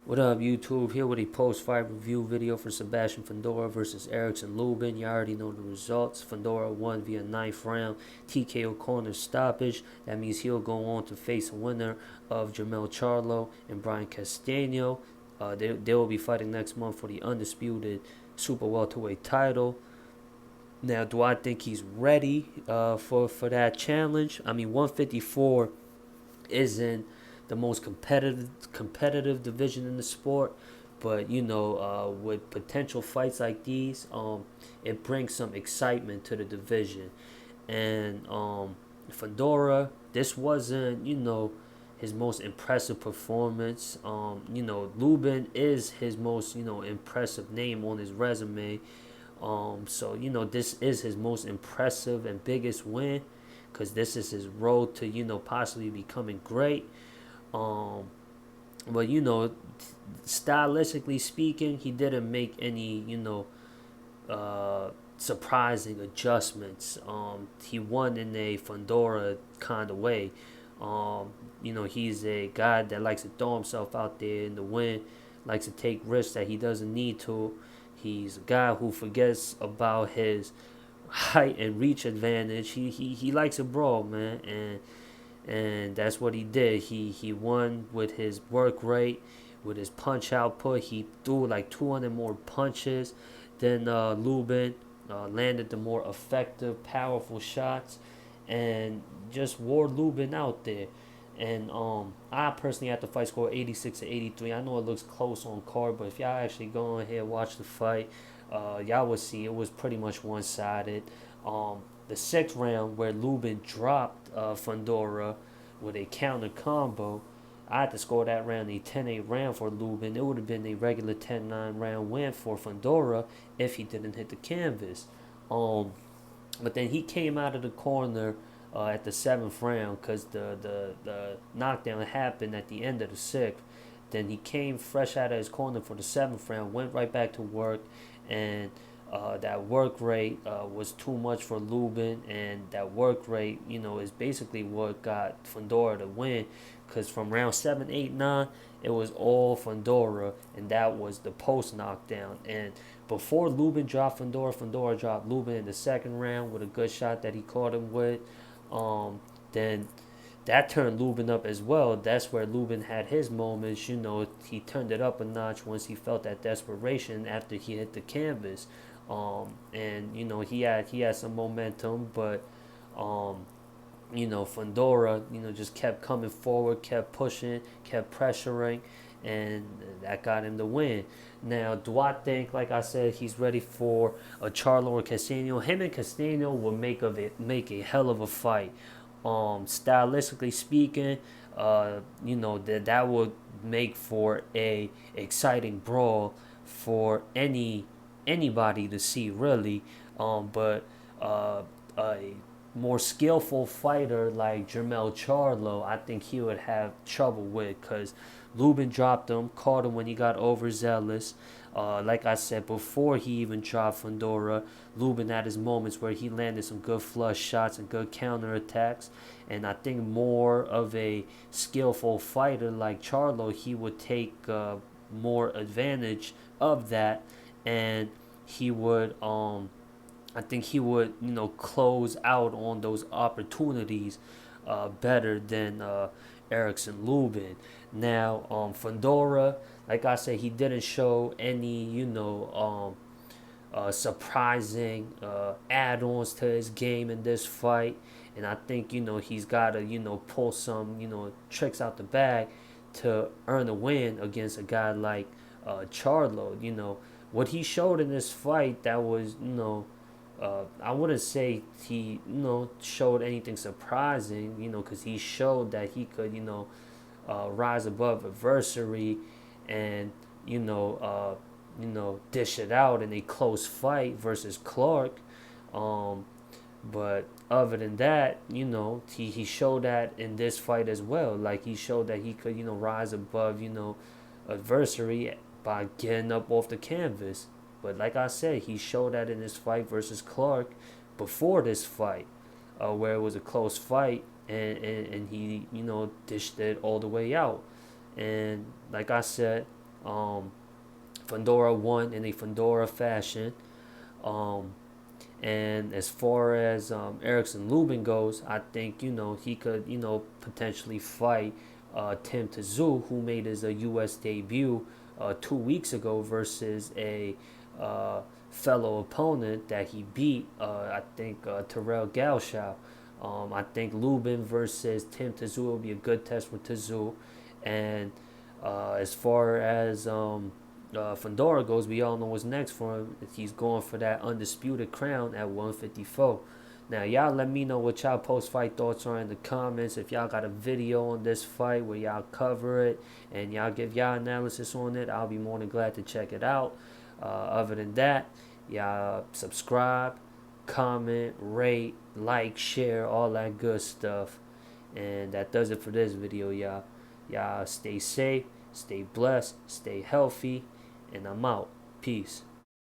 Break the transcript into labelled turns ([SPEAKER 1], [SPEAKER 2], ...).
[SPEAKER 1] What up, YouTube? Here with a post-fight review video for Sebastian Fundora versus Erickson Lubin. You already know the results. Fundora won via 9th round TKO corner stoppage. That means he'll go on to face a winner of Jermell Charlo and Brian Castano. They will be fighting next month for the undisputed super welterweight title. Now, do I think he's ready for that challenge? I mean, 154 isn't the most competitive division in the sport, but with potential fights like these, it brings some excitement to the division. And Fundora, this wasn't his most impressive performance. Lubin is his most impressive name on his resume. So this is his most impressive and biggest win, because this is his road to possibly becoming great. Um, but stylistically speaking, he didn't make any surprising adjustments. He won in a Fundora kind of way. He's a guy that likes to throw himself out there in the wind, likes to take risks that he doesn't need to. He's a guy who forgets about his height and reach advantage. He likes a brawl, man, and that's what he did. He won with his work rate, with his punch output. He threw like 200 more punches than Lubin. Landed the more effective, powerful shots, and just wore Lubin out there. And I personally had the fight score 86-83. I know it looks close on card, but if y'all actually go ahead and watch the fight, y'all will see it was pretty much one-sided. The sixth round, where Lubin dropped Fundora with a counter combo, I had to score that round a 10-8 round for Lubin. It would have been a regular 10-9 round win for Fundora if he didn't hit the canvas. But then he came out of the corner at the seventh round, because the knockdown happened at the end of the sixth. Then he came fresh out of his corner for the seventh round, went right back to work, and that work rate was too much for Lubin, and that work rate, is basically what got Fundora to win, because from round 7, 8, 9, it was all Fundora, and that was the post knockdown. And before Lubin dropped Fundora, Fundora dropped Lubin in the second round with a good shot that he caught him with. Then that turned Lubin up as well. That's where Lubin had his moments. He turned it up a notch once he felt that desperation after he hit the canvas. And he had some momentum, but Fundora, just kept coming forward, kept pushing, kept pressuring, and that got him the win. Now, do I think, like I said, he's ready for a Charlo or Castano? Him and Castano will make a hell of a fight. Stylistically speaking, that would make for a exciting brawl for anybody to see, really. But a more skillful fighter like Jermell Charlo, I think he would have trouble with, because Lubin dropped him, caught him when he got overzealous. Like I said, before he even dropped Fundora, Lubin had his moments where he landed some good flush shots and good counterattacks. And I think more of a skillful fighter like Charlo, he would take more advantage of that, and he would I think he would close out on those opportunities better than Erickson Lubin. Now, Fundora, like I said, he didn't show any surprising add-ons to his game in this fight, and I think he's got to pull some tricks out the bag to earn a win against a guy like Charlo. What he showed in this fight, that was I wouldn't say he showed anything surprising, because he showed that he could rise above adversary and dish it out in a close fight versus Clark. But other than that, he showed that in this fight as well. Like, he showed that he could rise above adversary by getting up off the canvas. But like I said, he showed that in his fight versus Clark before this fight, where it was a close fight, and he dished it all the way out. And like I said, Fundora won in a Fundora fashion. Um, and as far as Erickson Lubin goes, I think he could potentially fight Tim Tszyu, who made his U.S. debut 2 weeks ago versus a fellow opponent that he beat. I think Terrell Gauchow. I think Lubin versus Tim Tszyu will be a good test for Tszyu. And as far as Fundora goes, we all know what's next for him. He's going for that undisputed crown at 154. Now, y'all let me know what y'all post-fight thoughts are in the comments. If y'all got a video on this fight where y'all cover it and y'all give y'all analysis on it, I'll be more than glad to check it out. Other than that, y'all subscribe, comment, rate, like, share, all that good stuff. And that does it for this video, y'all. Y'all stay safe, stay blessed, stay healthy, and I'm out. Peace.